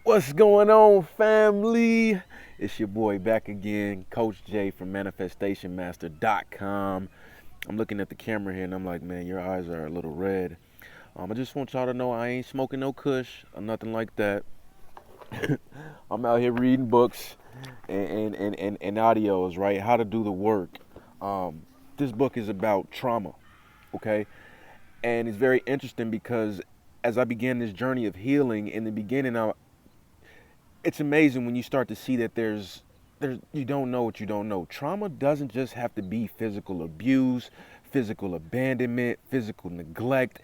What's going on, family? It's your boy back again, Coach J from ManifestationMaster.com. I'm looking at the camera here and I'm like, man, your eyes are a little red. I just want y'all to know I ain't smoking no kush or nothing like that. I'm out here reading books and audios, right? How to do the work. This book is about trauma, okay? And it's very interesting because as I began this journey of healing, in the beginning, it's amazing when you start to see that there's you don't know what you don't know. Trauma doesn't just have to be physical abuse, physical abandonment, physical neglect.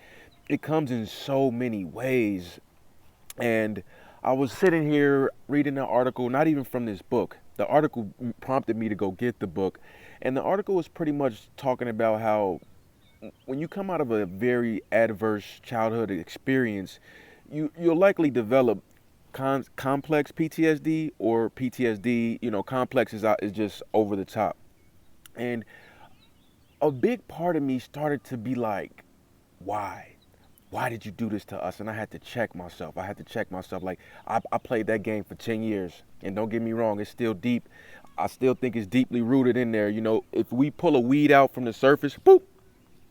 It comes in so many ways. And I was sitting here reading an article, not even from this book. The article prompted me to go get the book. And the article was pretty much talking about how when you come out of a very adverse childhood experience, you'll likely develop complex PTSD or PTSD. Complex is just over the top. And a big part of me started to be like, why? Why did you do this to us? And I had to check myself. Like, I played that game for 10 years. And don't get me wrong, it's still deep. I still think it's deeply rooted in there. If we pull a weed out from the surface, boop,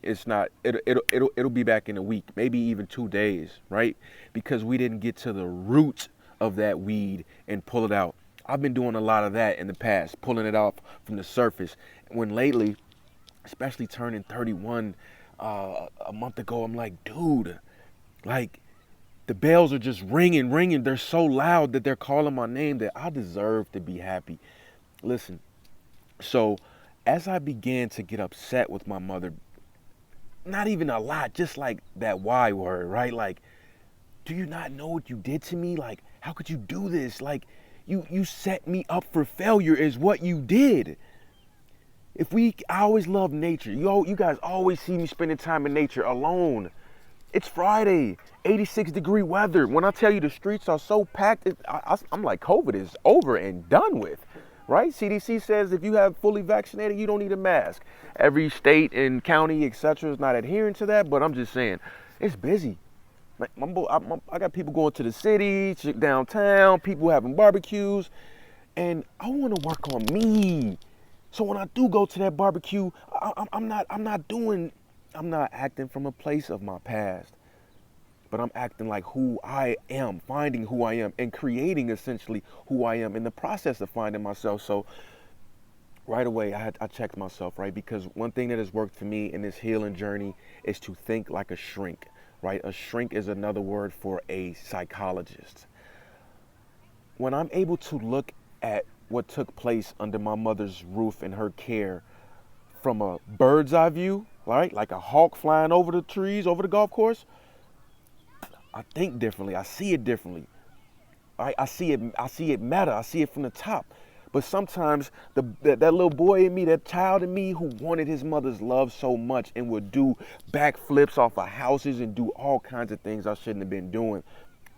it's not, it'll be back in a week, maybe even 2 days, right? Because we didn't get to the root of that weed and pull it out. I've been doing a lot of that in the past, pulling it off from the surface. When lately, especially turning 31 a month ago, I'm like, dude, like, the bells are just ringing. They're so loud that they're calling my name that I deserve to be happy. Listen, so as I began to get upset with my mother, not even a lot, just like that why word, right? Like, do you not know what you did to me? Like, how could you do this? Like, you set me up for failure is what you did. I always love nature. You guys always see me spending time in nature alone. It's Friday, 86-degree weather. When I tell you the streets are so packed, I'm like, COVID is over and done with, right? CDC says if you have fully vaccinated, you don't need a mask. Every state and county, etc., is not adhering to that, but I'm just saying, it's busy. I got people going to the city, downtown, people having barbecues, and I want to work on me. So when I do go to that barbecue, I'm not acting from a place of my past, but I'm acting like who I am, finding who I am, and creating essentially who I am in the process of finding myself. So right away, I checked myself, right? Because one thing that has worked for me in this healing journey is to think like a shrink, right? A shrink is another word for a psychologist. When I'm able to look at what took place under my mother's roof and her care from a bird's eye view, right? Like a hawk flying over the trees, over the golf course, I think differently. I see it differently. I see it meta. I see it from the top. But sometimes that little boy in me, that child in me who wanted his mother's love so much and would do backflips off of houses and do all kinds of things I shouldn't have been doing.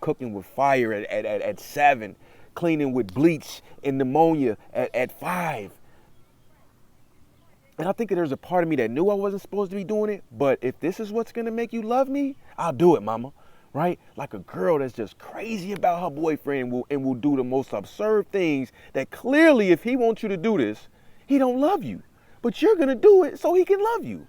Cooking with fire at 7, cleaning with bleach and pneumonia at 5. And I think there's a part of me that knew I wasn't supposed to be doing it, but if this is what's gonna make you love me, I'll do it, mama. Right? Like a girl that's just crazy about her boyfriend and will do the most absurd things that clearly, if he wants you to do this, he don't love you. But you're gonna do it so he can love you.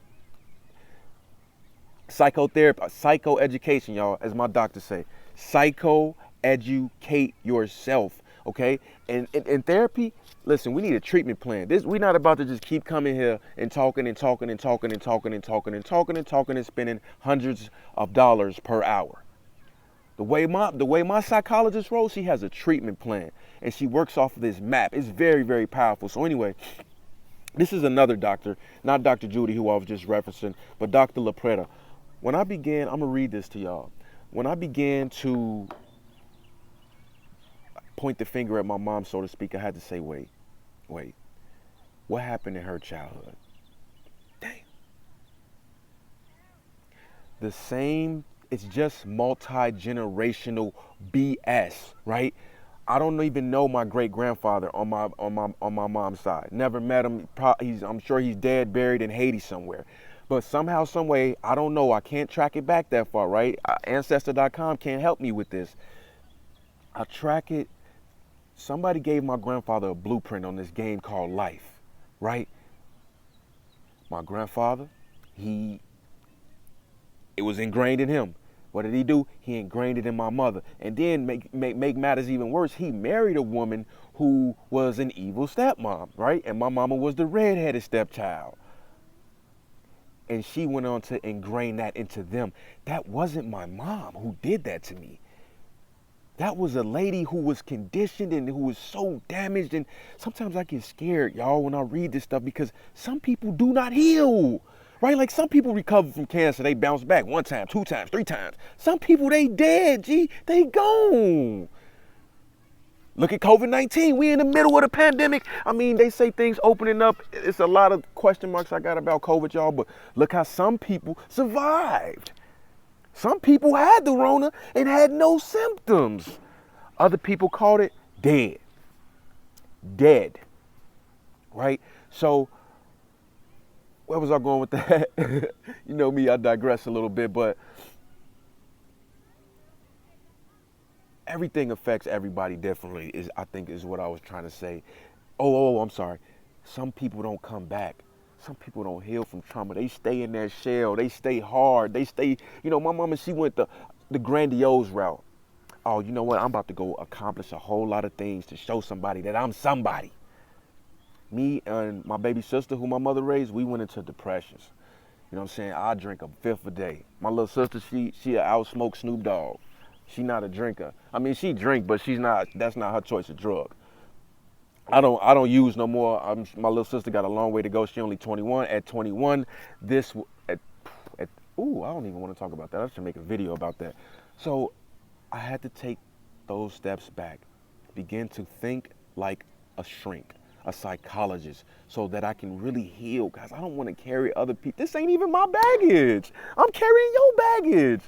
Psychoeducation, y'all, as my doctor say. Psychoeducate yourself, okay? And in therapy, listen, we need a treatment plan. We're not about to just keep coming here and talking and spending hundreds of dollars per hour. The way my psychologist rolls, she has a treatment plan, and she works off of this map. It's very, very powerful. So anyway, this is another doctor, not Dr. Judy, who I was just referencing, but Dr. LaPreta. When I began, I'm going to read this to y'all. When I began to point the finger at my mom, so to speak, I had to say, wait, what happened in her childhood? Damn. The same, it's just multi-generational BS, right? I don't even know my great-grandfather on my mom's side. Never met him. I'm sure he's dead, buried in Haiti somewhere. But somehow, some way, I don't know. I can't track it back that far, right? Ancestor.com can't help me with this. I track it. Somebody gave my grandfather a blueprint on this game called life, right? My grandfather, he it was ingrained in him. What did he do? He ingrained it in my mother. And then make matters even worse, he married a woman who was an evil stepmom, right? And my mama was the redheaded stepchild. And she went on to ingrain that into them. That wasn't my mom who did that to me. That was a lady who was conditioned and who was so damaged. And sometimes I get scared, y'all, when I read this stuff because some people do not heal. Right? Like some people recover from cancer, they bounce back 1 time, 2 times, 3 times. Some people, they dead, G. They gone. Look at COVID-19. We in the middle of the pandemic. I mean, they say things opening up. It's a lot of question marks I got about COVID, y'all, but look how some people survived. Some people had the Rona and had no symptoms. Other people called it dead. Dead. Right? So, where was I going with that? You know me, I digress a little bit, but everything affects everybody differently, I think is what I was trying to say. I'm sorry. Some people don't come back. Some people don't heal from trauma. They stay in their shell. They stay hard. They stay, my mama, she went the grandiose route. Oh, you know what? I'm about to go accomplish a whole lot of things to show somebody that I'm somebody. Me and my baby sister, who my mother raised, we went into depressions. You know what I'm saying? I drink a fifth a day. My little sister, she out-smoke Snoop Dogg. She not a drinker. I mean, she drink, but that's not her choice of drug. I don't use no more. My little sister got a long way to go. She only 21. At 21, I don't even want to talk about that. I should make a video about that. So I had to take those steps back, begin to think like a shrink, a psychologist, so that I can really heal. Guys, I don't want to carry other people. This ain't even my baggage. I'm carrying your baggage.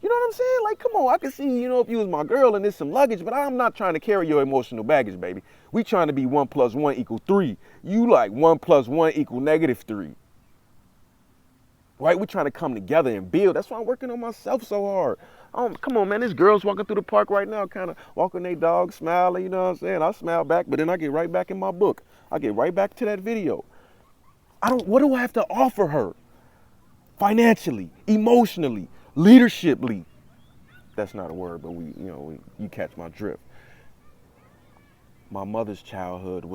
You know what I'm saying? Like, come on, I can see, if you was my girl and there's some luggage, but I'm not trying to carry your emotional baggage, baby. We trying to be 1 + 1 = 3. You like 1 + 1 = -3. Right? We're trying to come together and build. That's why I'm working on myself so hard. Come on, man. There's girls walking through the park right now, kind of walking their dog, smiling, you know what I'm saying? I smile back, but then I get right back in my book. I get right back to that video. What do I have to offer her? Financially, emotionally, leadershiply. That's not a word, but you catch my drift. My mother's childhood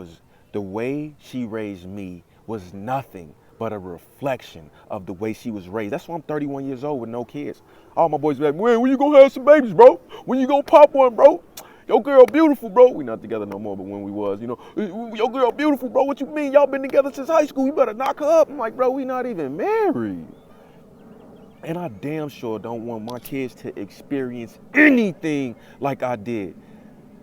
the way she raised me was nothing but a reflection of the way she was raised. That's why I'm 31 years old with no kids. All my boys be like, when you gonna have some babies, bro? When you gonna pop one, bro? Your girl beautiful, bro. We not together no more, but when we was, your girl beautiful, bro. What you mean? Y'all been together since high school. You better knock her up. I'm like, bro, we not even married. And I damn sure don't want my kids to experience anything like I did.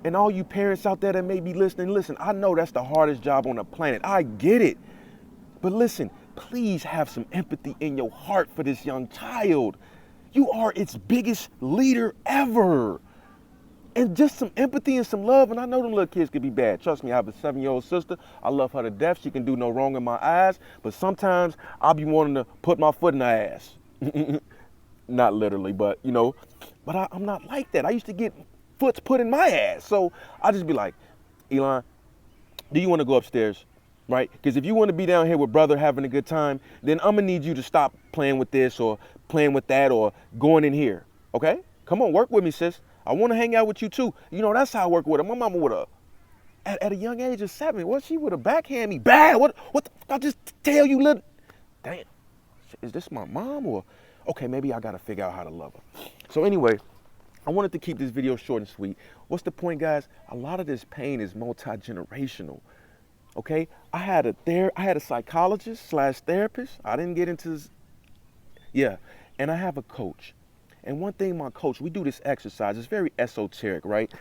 And all you parents out there that may be listening, listen, I know that's the hardest job on the planet. I get it. But listen, please have some empathy in your heart for this young child. You are its biggest leader ever. And just some empathy and some love. And I know them little kids can be bad. Trust me, I have a 7-year-old sister. I love her to death. She can do no wrong in my eyes. But sometimes I'll be wanting to put my foot in her ass. Not literally, but but I'm not like that. I used to get foots put in my ass. So I just be like, Elon, do you want to go upstairs? Right? Because if you want to be down here with brother having a good time, then I'm going to need you to stop playing with this or playing with that or going in here. Okay? Come on, work with me, sis. I want to hang out with you too. That's how I work with her. My mama would have, at a young age of 7, she would have backhand me bad. What I just tell you, little, damn, is this my mom or, okay, maybe I got to figure out how to love her. So anyway, I wanted to keep this video short and sweet. What's the point, guys? A lot of this pain is multi-generational. Okay, I had a psychologist / therapist. I didn't get into this. Yeah, and I have a coach. And one thing, my coach, we do this exercise. It's very esoteric, right?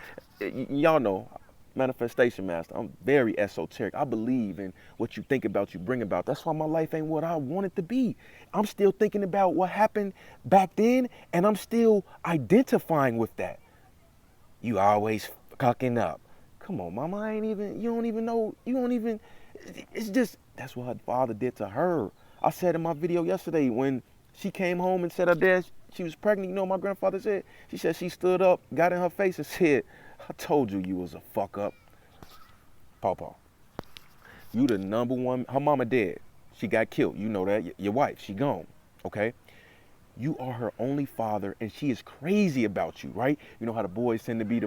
Y'all know, manifestation master. I'm very esoteric. I believe in what you think about, you bring about. That's why my life ain't what I want it to be. I'm still thinking about what happened back then, and I'm still identifying with that. You always fucking up. Come on, mama, you don't even, it's just, that's what her father did to her. I said in my video yesterday, when she came home and said her dad, she was pregnant, my grandfather said? She said she stood up, got in her face and said, I told you you was a fuck up. Pawpaw. You the number one. Her mama dead. She got killed. You know that. Your wife, she gone. Okay? You are her only father, and she is crazy about you, right? You know how the boys tend to be the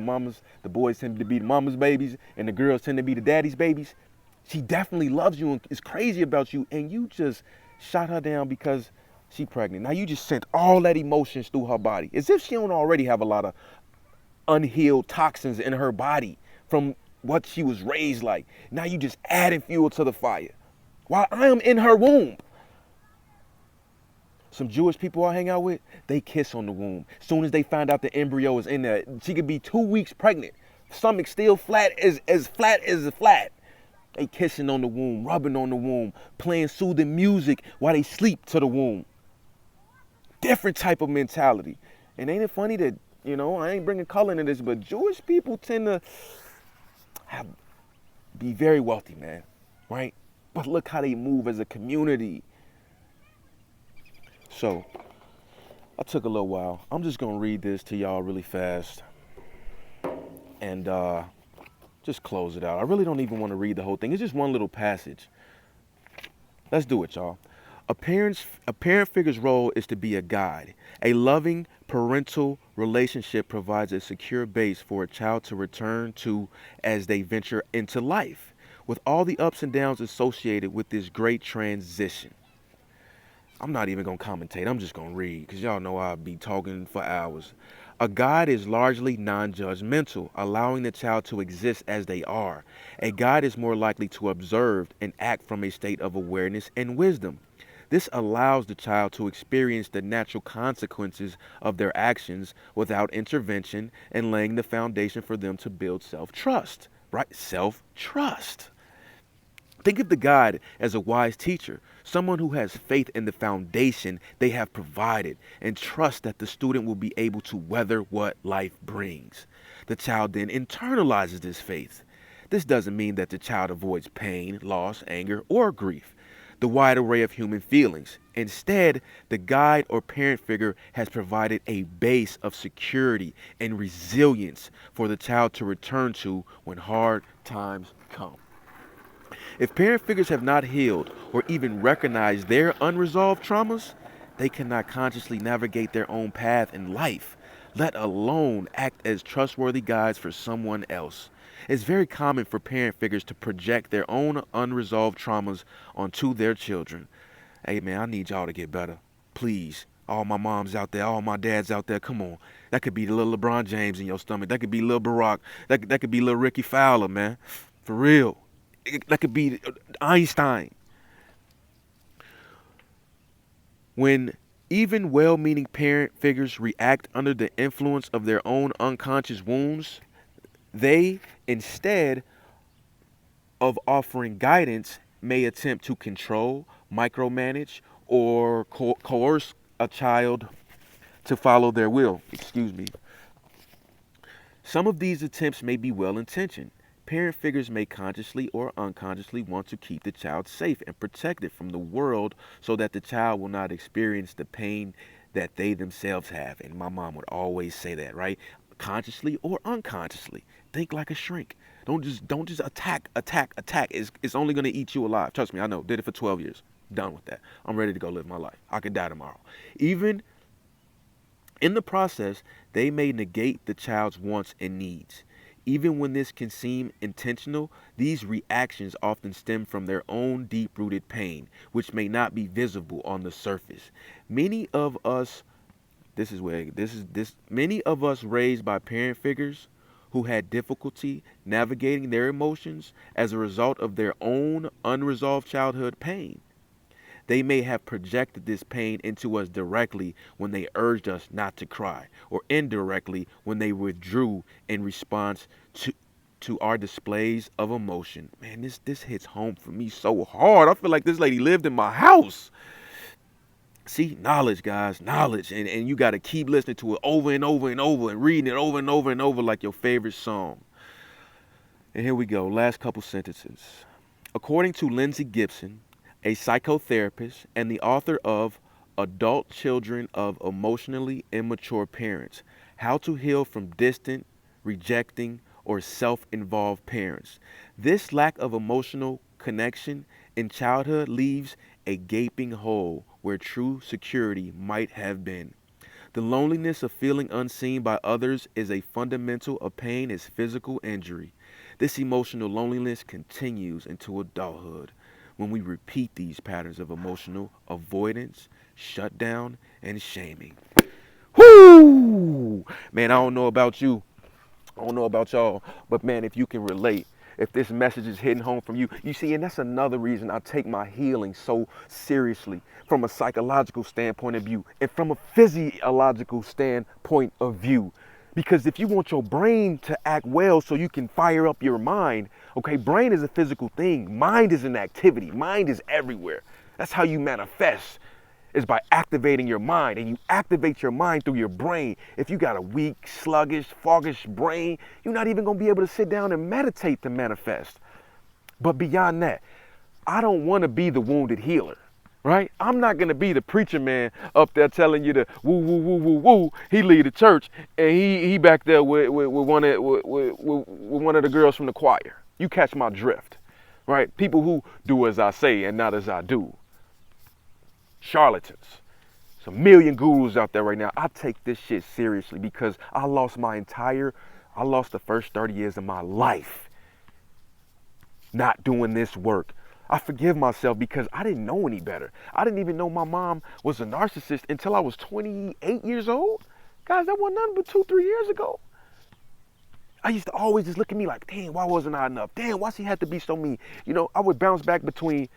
boys tend to be the mama's babies, and the girls tend to be the daddy's babies. She definitely loves you and is crazy about you, and you just shot her down because she pregnant. Now you just sent all that emotions through her body, as if she don't already have a lot of unhealed toxins in her body from what she was raised like. Now you just adding fuel to the fire while I am in her womb. Some Jewish people I hang out with, they kiss on the womb. As soon as they find out the embryo is in there, she could be 2 weeks pregnant. Stomach still flat as flat as a flat. They kissing on the womb, rubbing on the womb, playing soothing music while they sleep to the womb. Different type of mentality. And ain't it funny that, I ain't bringing color into this, but Jewish people tend to be very wealthy, man, right? But look how they move as a community. So, I took a little while. I'm just going to read this to y'all really fast and just close it out. I really don't even want to read the whole thing. It's just one little passage. Let's do it, y'all. A parent figure's role is to be a guide. A loving parental relationship provides a secure base for a child to return to as they venture into life, with all the ups and downs associated with this great transition. I'm not even going to commentate. I'm just going to read because y'all know I'll be talking for hours. A guide is largely non-judgmental, allowing the child to exist as they are. A guide is more likely to observe and act from a state of awareness and wisdom. This allows the child to experience the natural consequences of their actions without intervention and laying the foundation for them to build self-trust, right? Self-trust. Think of the guide as a wise teacher, someone who has faith in the foundation they have provided and trust that the student will be able to weather what life brings. The child then internalizes this faith. This doesn't mean that the child avoids pain, loss, anger, or grief, the wide array of human feelings. Instead, the guide or parent figure has provided a base of security and resilience for the child to return to when hard times come. If parent figures have not healed or even recognized their unresolved traumas, they cannot consciously navigate their own path in life, let alone act as trustworthy guides for someone else. It's very common for parent figures to project their own unresolved traumas onto their children. Hey man, I need y'all to get better. Please. All my moms out there, all my dads out there, come on. That could be the little LeBron James in your stomach. That could be little Barack. That could be little Ricky Fowler, man. For real. That could be Einstein. When even well-meaning parent figures react under the influence of their own unconscious wounds, they, instead of offering guidance, may attempt to control, micromanage, or coerce a child to follow their will. Some of these attempts may be well-intentioned. Parent figures may consciously or unconsciously want to keep the child safe and protected from the world so that the child will not experience the pain that they themselves have. And my mom would always say that, right? Consciously or unconsciously. Think like a shrink. Don't just attack. It's only going to eat you alive. Trust me, I know. Did it for 12 years. Done with that. I'm ready to go live my life. I could die tomorrow. Even in the process, they may negate the child's wants and needs. Even when this can seem intentional, these reactions often stem from their own deep-rooted pain, which may not be visible on the surface. Many of us raised by parent figures who had difficulty navigating their emotions as a result of their own unresolved childhood pain. They may have projected this pain into us directly when they urged us not to cry, or indirectly when they withdrew in response to our displays of emotion. Man, this hits home for me so hard. I feel like this lady lived in my house. See, knowledge, guys, knowledge. And you got to keep listening to it over and over and over and reading it over and over and over like your favorite song. And here we go, last couple sentences. According to Lindsay Gibson, a psychotherapist and the author of Adult Children of Emotionally Immature Parents, How to Heal from Distant, Rejecting, or self-involved parents. This lack of emotional connection in childhood leaves a gaping hole where true security might have been. The loneliness of feeling unseen by others is a fundamental of pain as physical injury. This emotional loneliness continues into adulthood when we repeat these patterns of emotional avoidance, shutdown, and shaming. Whoo! Man, I don't know about you. I don't know about y'all, but man, if you can relate, if this message is hitting home from you, you see, and that's another reason I take my healing so seriously from a psychological standpoint of view and from a physiological standpoint of view. Because if you want your brain to act well so you can fire up your mind, okay, brain is a physical thing. Mind is an activity. Mind is everywhere. That's how you manifest, is by activating your mind. And you activate your mind through your brain. If you got a weak, sluggish, foggish brain, you're not even going to be able to sit down and meditate to manifest. But beyond that, I don't want to be the wounded healer, right? I'm not going to be the preacher man up there telling you to woo, woo, woo, woo, woo. He lead the church and he back there with one of the girls from the choir. You catch my drift, right? People who do as I say and not as I do. Charlatans. There's a million gurus out there right now. I take this shit seriously because I lost the first 30 years of my life not doing this work. I forgive myself because I didn't know any better. I didn't even know my mom was a narcissist until I was 28 years old. Guys, that wasn't nothing but 2-3 years ago. I used to always just look at me like, damn, why wasn't I enough? Damn, why she had to be so mean? You know, I would bounce back between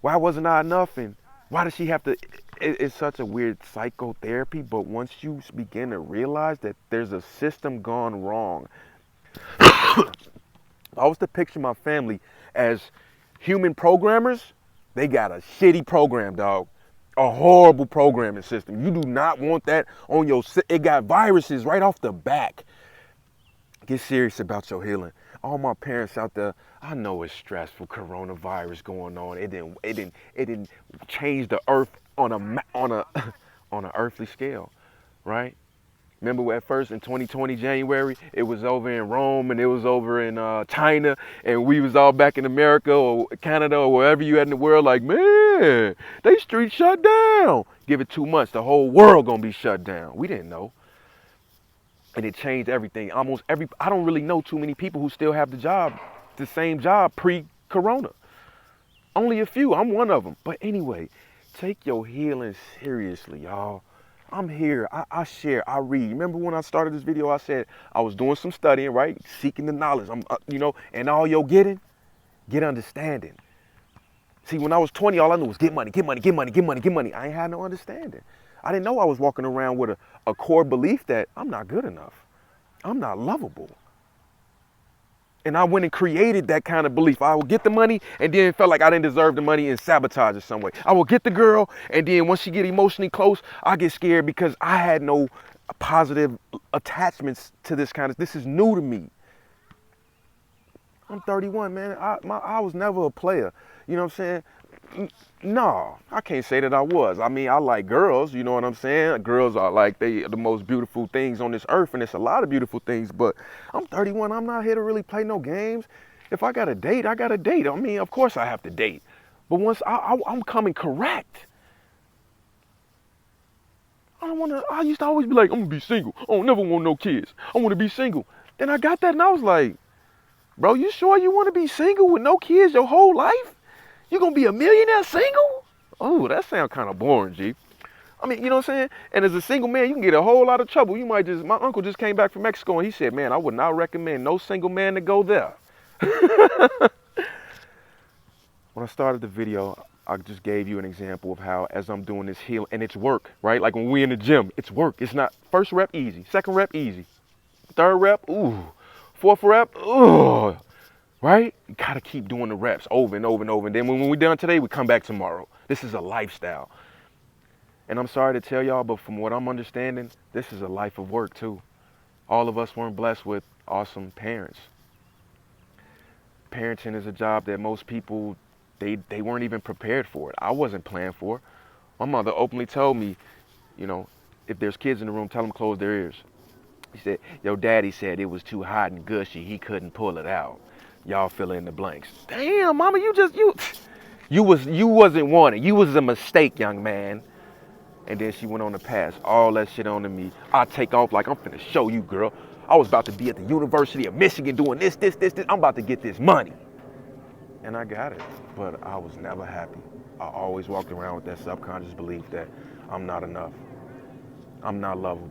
why wasn't I enough and why does she have to? It's such a weird psychotherapy, but once you begin to realize that there's a system gone wrong. I was to picture my family as human programmers. They got a shitty program, dog. A horrible programming system. You do not want that on your, it got viruses right off the back. Get serious about your healing. All my parents out there, I know it's stressful, coronavirus going on. It didn't change the earth on an earthly scale, right? Remember at first in 2020 January, it was over in Rome and it was over in China, and we was all back in America or Canada or wherever you at in the world. Like, man, they street shut down. Give it 2 months, the whole world gonna be shut down. We didn't know. And it changed everything. I don't really know too many people who still have the same job pre-corona. Only a few, I'm one of them. But anyway, take your healing seriously, y'all. I'm here, I share, I read. Remember when I started this video, I said I was doing some studying, right? Seeking the knowledge, and all you're getting, get understanding. See, when I was 20, all I knew was get money, get money, get money, get money, get money. I ain't had no understanding. I didn't know I was walking around with a core belief that I'm not good enough. I'm not lovable. And I went and created that kind of belief. I will get the money and then felt like I didn't deserve the money and sabotage it some way. I will get the girl and then once she get emotionally close, I get scared because I had no positive attachments to this is new to me. I'm 31, man. I was never a player. You know what I'm saying? No, I can't say that I was. I mean, I like girls, you know what I'm saying? Girls are like, they are the most beautiful things on this earth, and it's a lot of beautiful things, but I'm 31. I'm not here to really play no games. If I got a date, I got a date. I mean, of course I have to date. But once I'm coming correct. I used to always be like, I'm going to be single. I don't never want no kids. I want to be single. Then I got that and I was like, bro, you sure you want to be single with no kids your whole life? You gonna be a millionaire single? Oh, that sounds kind of boring, G. I mean, you know what I'm saying? And as a single man, you can get a whole lot of trouble. My uncle just came back from Mexico and he said, man, I would not recommend no single man to go there. When I started the video, I just gave you an example of how as I'm doing this healing, and it's work, right? Like when we in the gym, it's work. It's not first rep easy, second rep easy, third rep, ooh, fourth rep, ooh. Right? You gotta keep doing the reps over and over and over. And then when we're done today, we come back tomorrow. This is a lifestyle. And I'm sorry to tell y'all, but from what I'm understanding, this is a life of work too. All of us weren't blessed with awesome parents. Parenting is a job that most people, they weren't even prepared for it. I wasn't planned for. My mother openly told me, you know, if there's kids in the room, tell them to close their ears. He said, your daddy said it was too hot and gushy. He couldn't pull it out. Y'all fill in the blanks. Damn, mama, you wasn't wanted. You was a mistake, young man. And then she went on to pass all that shit on to me. I take off like I'm finna show you, girl. I was about to be at the University of Michigan doing this. I'm about to get this money. And I got it, but I was never happy. I always walked around with that subconscious belief that I'm not enough. I'm not lovable.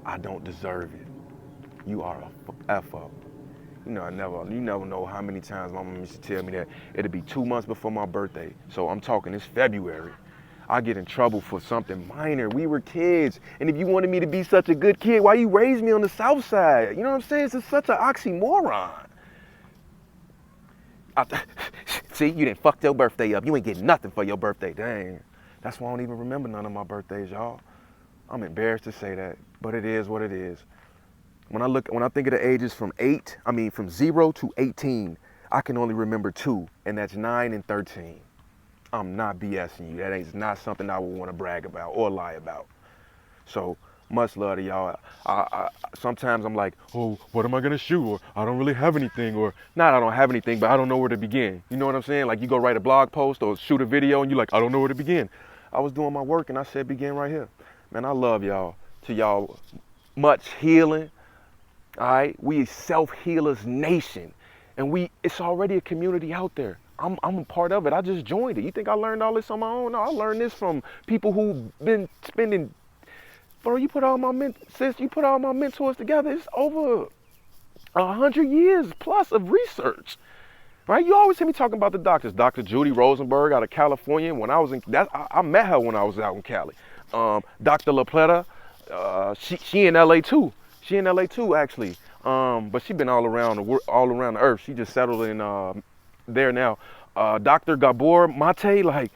I don't deserve it. You are a F up. You never know how many times my mom used to tell me that it'd be 2 months before my birthday. So I'm talking, it's February. I get in trouble for something minor. We were kids. And if you wanted me to be such a good kid, why you raised me on the south side? You know what I'm saying? It's such an oxymoron. See, you didn't fuck your birthday up. You ain't getting nothing for your birthday. Dang. That's why I don't even remember none of my birthdays, y'all. I'm embarrassed to say that, but it is what it is. When I think of the ages from 0 to 18, I can only remember 2, and that's 9 and 13. I'm not BSing you. That is not something I would want to brag about or lie about. So much love to y'all. Sometimes I'm like, oh, what am I gonna shoot? Or I don't really have anything. Or not, I don't have anything, but I don't know where to begin. You know what I'm saying? Like you go write a blog post or shoot a video, and you're like, I don't know where to begin. I was doing my work, and I said, begin right here. Man, I love y'all. To y'all, much healing. All right, we self-healers nation, and it's already a community out there. I'm a part of it. I just joined it. You think I learned all this on my own? No, I learned this from people who've been spending. Bro, you put all my mentors together. It's over 100 years plus of research, right? You always hear me talking about the doctors. Dr. Judy Rosenberg out of California. When I was I met her when I was out in Cali. Dr. LaPleta, she in LA too. She in LA too, actually. But she been all around the earth. She just settled in there now. Dr. Gabor Mate, like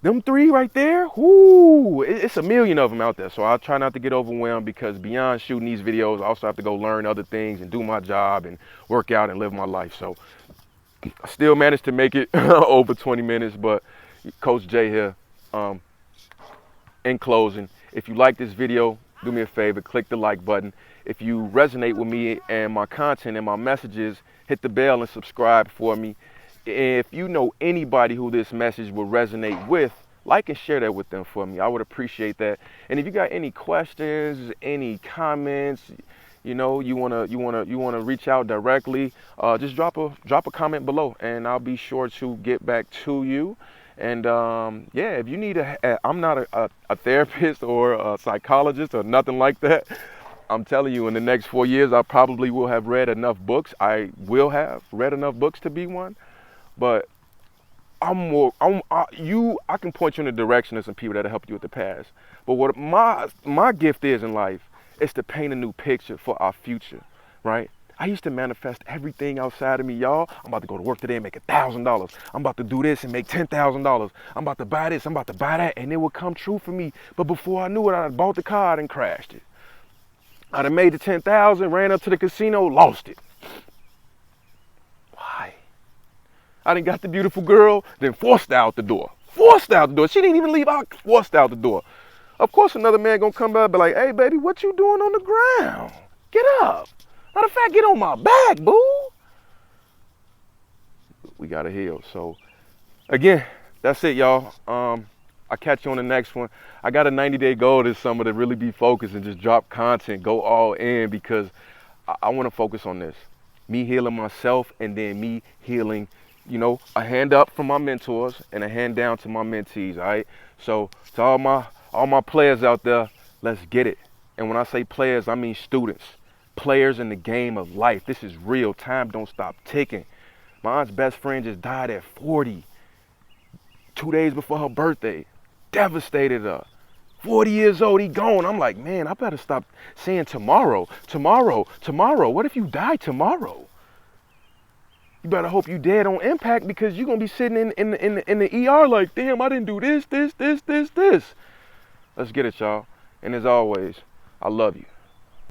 them 3 right there. Whoo, it's a million of them out there. So I try not to get overwhelmed because beyond shooting these videos, I also have to go learn other things and do my job and work out and live my life. So I still managed to make it over 20 minutes. But Coach Jay here. In closing, if you like this video, do me a favor, click the like button. If you resonate with me and my content and my messages, hit the bell and subscribe for me. If you know anybody who this message will resonate with, like and share that with them for me. I would appreciate that. And if you got any questions, any comments, you wanna reach out directly, just drop a comment below, and I'll be sure to get back to you. And yeah, if you need I'm not a therapist or a psychologist or nothing like that. I'm telling you, in the next 4 years, I probably will have read enough books. I will have read enough books to be one. But I can point you in the direction of some people that'll help you with the past. But what my gift is in life is to paint a new picture for our future, right? I used to manifest everything outside of me, y'all. I'm about to go to work today and make $1,000. I'm about to do this and make $10,000. I'm about to buy this, I'm about to buy that, and it would come true for me. But before I knew it, I'd bought the car and crashed it. I'd have made the 10,000, ran up to the casino, lost it. Why? I done got the beautiful girl, then forced her out the door. Forced her out the door. She didn't even leave out, forced her out the door. Of course, another man gonna come by and be like, hey, baby, what you doing on the ground? Get up. Matter of fact, get on my back, boo. We gotta heal. So, again, that's it, y'all. I'll catch you on the next one. I got a 90-day goal this summer to really be focused and just drop content, go all in, because I want to focus on this. Me healing myself, and then me healing, a hand up from my mentors and a hand down to my mentees, all right? So, to all my players out there, let's get it. And when I say players, I mean students. Players in the game of life. This is real. Time don't stop ticking. My aunt's best friend just died at 40, 2 days before her birthday. Devastated her. 40 years old, he gone. I'm like, man, I better stop saying tomorrow, tomorrow, tomorrow. What if you die tomorrow? You better hope you dead on impact, because you're going to be sitting in the ER like, damn, I didn't do this. Let's get it, y'all. And as always, I love you.